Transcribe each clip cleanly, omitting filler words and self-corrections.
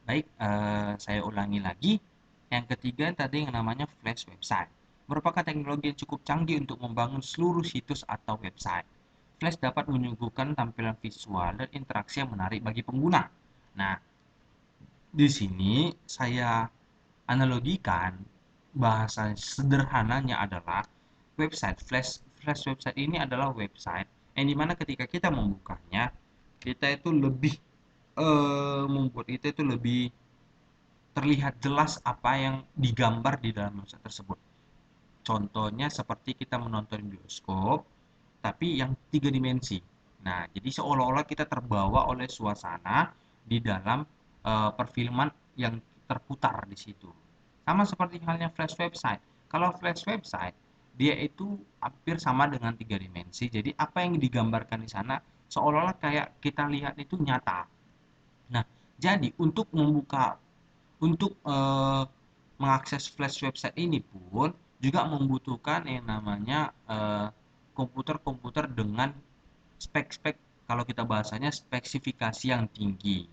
Baik, saya ulangi lagi. Yang ketiga tadi yang namanya Flash website. Merupakan teknologi yang cukup canggih untuk membangun seluruh situs atau website. Flash dapat menyuguhkan tampilan visual dan interaksi yang menarik bagi pengguna. Nah, di sini saya analogikan bahasa sederhananya adalah website flash website ini adalah website yang dimana ketika kita membukanya kita itu lebih membuat kita itu lebih terlihat jelas apa yang digambar di dalam website tersebut. Contohnya seperti kita menonton bioskop, tapi yang tiga dimensi. Nah, jadi seolah-olah kita terbawa oleh suasana di dalam perfilman yang terputar di situ. Sama seperti halnya flash website. Kalau flash website, dia itu hampir sama dengan tiga dimensi. Jadi apa yang digambarkan di sana seolah-olah kayak kita lihat itu nyata. Nah, jadi untuk mengakses flash website ini pun juga membutuhkan yang namanya komputer-komputer dengan spek-spek, kalau kita bahasanya spesifikasi yang tinggi.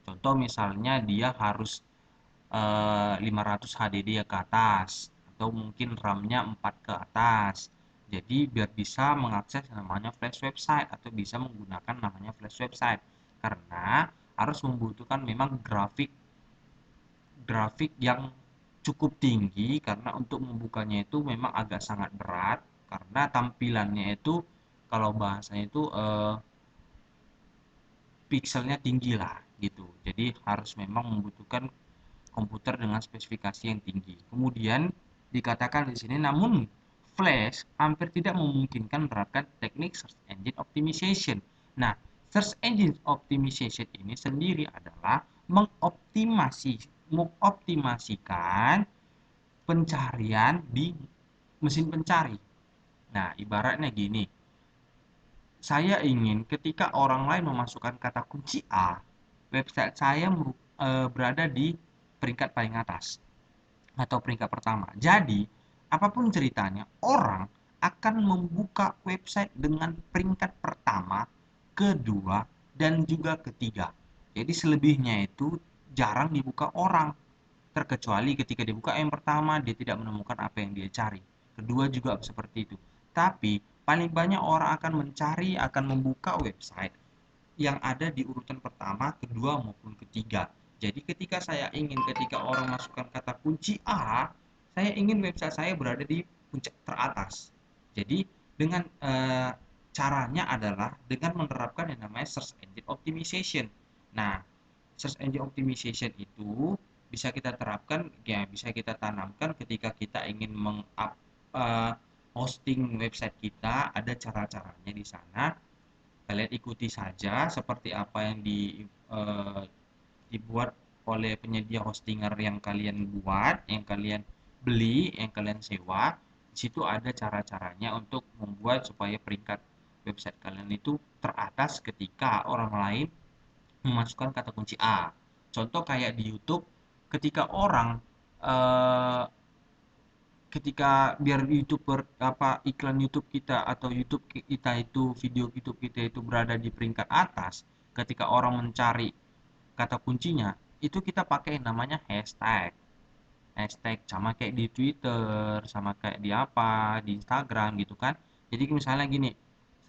Contoh misalnya dia harus 500 HDD ke atas atau mungkin RAM-nya 4 ke atas. Jadi biar bisa mengakses namanya flash website atau bisa menggunakan namanya flash website. Karena harus membutuhkan memang grafik grafik yang cukup tinggi karena untuk membukanya itu memang agak sangat berat karena tampilannya itu kalau bahasanya itu pixelnya tinggi lah gitu. Jadi harus memang membutuhkan komputer dengan spesifikasi yang tinggi. Kemudian dikatakan di sini, namun Flash hampir tidak memungkinkan menerapkan teknik search engine optimization. Nah, search engine optimization ini sendiri adalah mengoptimasikan pencarian di mesin pencari. Nah, ibaratnya gini, saya ingin ketika orang lain memasukkan kata kunci A, website saya berada di peringkat paling atas atau peringkat pertama. Jadi, apapun ceritanya, orang akan membuka website dengan peringkat pertama, kedua, dan juga ketiga. Jadi selebihnya itu jarang dibuka orang. Terkecuali ketika dibuka yang pertama, dia tidak menemukan apa yang dia cari. Kedua juga seperti itu. Tapi paling banyak orang akan mencari, akan membuka website yang ada di urutan pertama, kedua maupun ketiga. Jadi ketika orang masukkan kata kunci A, saya ingin website saya berada di puncak teratas. Jadi dengan caranya adalah dengan menerapkan yang namanya search engine optimization. Nah, search engine optimization itu bisa kita terapkan, ya bisa kita tanamkan ketika kita ingin hosting website kita, ada cara-caranya di sana. Kalian ikuti saja seperti apa yang dibuat oleh penyedia hostinger yang kalian buat, yang kalian beli, yang kalian sewa. Di situ ada cara-caranya untuk membuat supaya peringkat website kalian itu teratas ketika orang lain memasukkan kata kunci A. Contoh kayak di YouTube, ketika orang eh, ketika biar YouTuber apa iklan YouTube kita atau YouTube kita itu video YouTube kita itu berada di peringkat atas, ketika orang mencari kata kuncinya, itu kita pakai yang namanya hashtag. Hashtag sama kayak di Twitter, sama kayak di apa, di Instagram gitu kan. Jadi misalnya gini,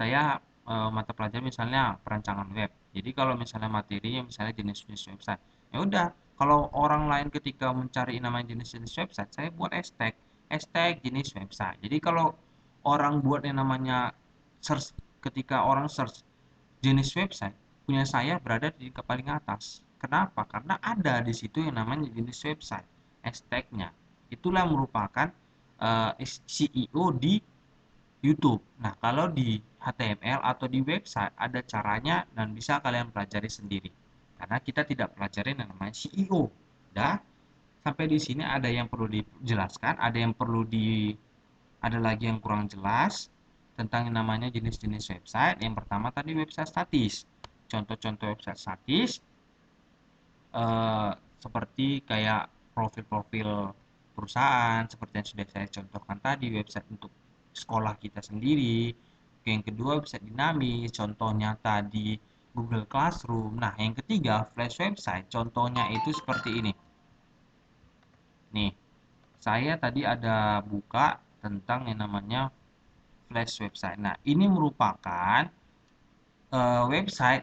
saya mata pelajaran misalnya perancangan web. Jadi kalau misalnya materinya misalnya jenis-jenis website, ya udah kalau orang lain ketika mencari namanya jenis-jenis website, saya buat hashtag, hashtag jenis website. Jadi kalau orang buat yang namanya search, ketika orang search jenis website, punya saya berada di paling atas. Kenapa? Karena ada di situ yang namanya jenis website, hashtagnya. Itulah merupakan SEO di YouTube. Nah, kalau di HTML atau di website ada caranya dan bisa kalian pelajari sendiri. Karena kita tidak pelajari yang namanya SEO. Dah, sampai di sini ada yang perlu dijelaskan, ada lagi yang kurang jelas tentang yang namanya jenis-jenis website. Yang pertama tadi website statis. Contoh-contoh website statis eh, seperti kayak profil-profil perusahaan seperti yang sudah saya contohkan tadi, website untuk sekolah kita sendiri. Yang kedua website dinamis, contohnya tadi Google Classroom. Nah, yang ketiga, Flash website. Contohnya itu seperti ini. Nih, saya tadi ada buka tentang yang namanya Flash website. Nah, ini merupakan website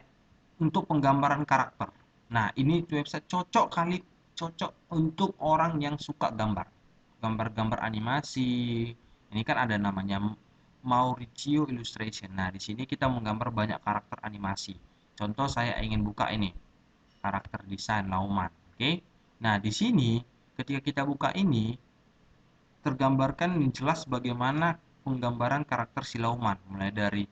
untuk penggambaran karakter. Nah, ini website cocok untuk orang yang suka gambar. Gambar-gambar animasi. Ini kan ada namanya Mauricio Illustration. Nah, di sini kita menggambar banyak karakter animasi. Contoh saya ingin buka ini, karakter desain Lauman. Oke. Nah, di sini ketika kita buka ini tergambarkan jelas bagaimana penggambaran karakter si Lauman, mulai dari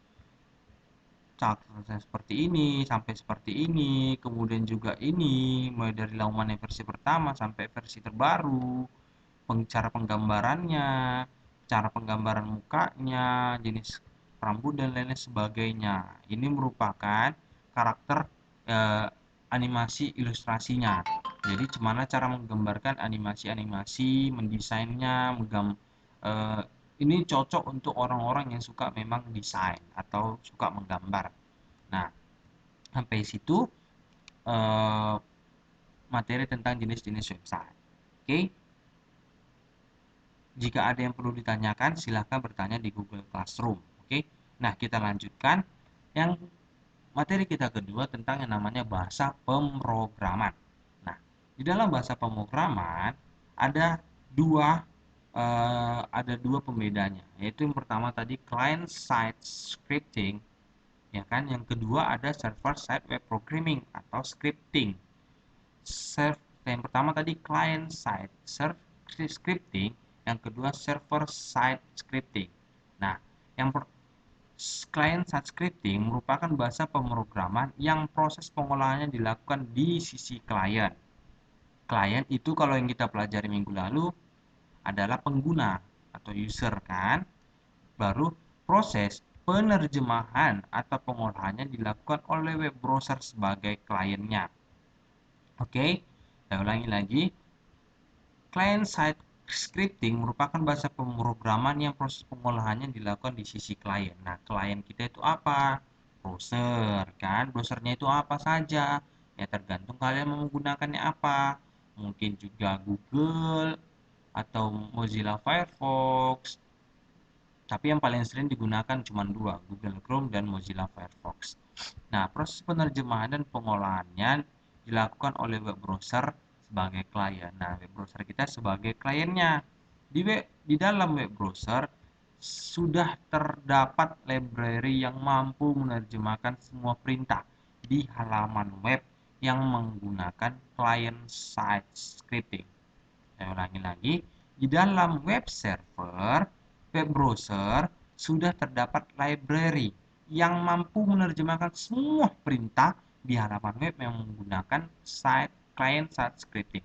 seperti ini sampai seperti ini, kemudian juga ini mulai dari Lauman yang versi pertama sampai versi terbaru, cara penggambarannya, cara penggambaran mukanya, jenis rambut dan lain sebagainya. Ini merupakan karakter eh, animasi ilustrasinya. Jadi gimana cara menggambarkan animasi-animasi, mendesainnya, eh, ini cocok untuk orang-orang yang suka memang desain atau suka menggambar. Nah, sampai situ eh, materi tentang jenis-jenis website. Oke, jika ada yang perlu ditanyakan, silahkan bertanya di Google Classroom. Oke, nah kita lanjutkan. Yang materi kita kedua tentang yang namanya bahasa pemrograman. Nah, di dalam bahasa pemrograman ada dua pembedanya, yaitu yang pertama tadi client side scripting, ya kan? Yang kedua ada server side web programming atau scripting. Yang pertama tadi client side scripting, yang kedua server side scripting. Nah, yang client side scripting merupakan bahasa pemrograman yang proses pengolahannya dilakukan di sisi klien. Klien itu kalau yang kita pelajari minggu lalu adalah pengguna atau user kan. Baru proses penerjemahan atau pengolahannya dilakukan oleh web browser sebagai kliennya. Oke, saya ulangi lagi. Client-side scripting merupakan bahasa pemrograman yang proses pengolahannya dilakukan di sisi klien. Nah, klien kita itu apa? Browser, kan? Browsernya itu apa saja? Ya, tergantung kalian mau menggunakannya apa. Mungkin juga Google atau Mozilla Firefox. Tapi yang paling sering digunakan cuma dua, Google Chrome dan Mozilla Firefox. Nah, proses penerjemahan dan pengolahannya dilakukan oleh web browser sebagai klien. Nah, web browser kita sebagai kliennya. Di dalam web browser sudah terdapat library yang mampu menerjemahkan semua perintah di halaman web yang menggunakan client side scripting. Saya ulangi lagi, di dalam web server, web browser sudah terdapat library yang mampu menerjemahkan semua perintah di halaman web yang menggunakan client side scripting.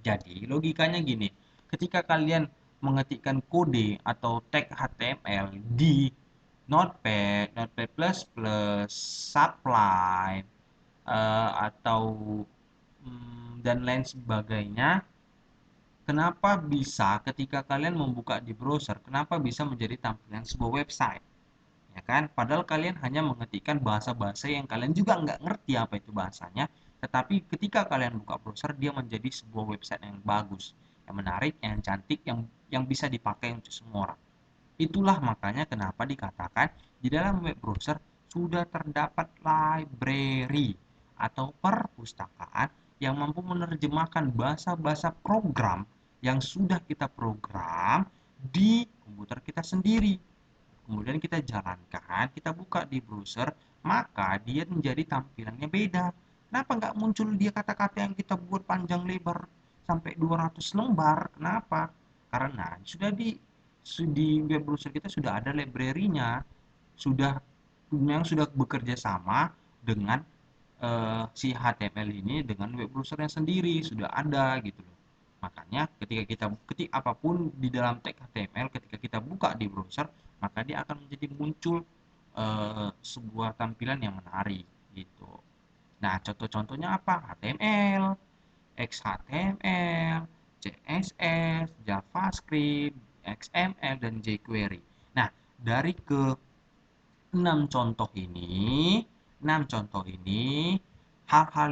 Jadi, logikanya gini, ketika kalian mengetikkan kode atau tag HTML di Notepad, Notepad++, Sublime, atau dan lain sebagainya, kenapa bisa ketika kalian membuka di browser, kenapa bisa menjadi tampilan sebuah website? Ya kan? Padahal kalian hanya mengetikkan bahasa-bahasa yang kalian juga nggak ngerti apa itu bahasanya, tetapi ketika kalian buka browser, dia menjadi sebuah website yang bagus, yang menarik, yang cantik, yang bisa dipakai untuk semua orang. Itulah makanya kenapa dikatakan di dalam web browser sudah terdapat library atau perpustakaan yang mampu menerjemahkan bahasa-bahasa program yang sudah kita program di komputer kita sendiri. Kemudian kita jalankan, kita buka di browser, maka dia menjadi tampilannya beda. Kenapa nggak muncul dia kata-kata yang kita buat panjang lebar sampai 200 lembar? Kenapa? Karena di web browser kita sudah ada library-nya, sudah yang sudah bekerja sama dengan si HTML ini dengan web browsernya sendiri sudah ada gitu loh. Makanya ketika kita ketik apapun di dalam tag HTML, ketika kita buka di browser, maka dia akan menjadi muncul sebuah tampilan yang menarik gitu. Nah, contoh-contohnya apa? HTML, XHTML, CSS, JavaScript, XML, dan jQuery. Nah, dari ke 6 contoh ini, 6 contoh ini hal-hal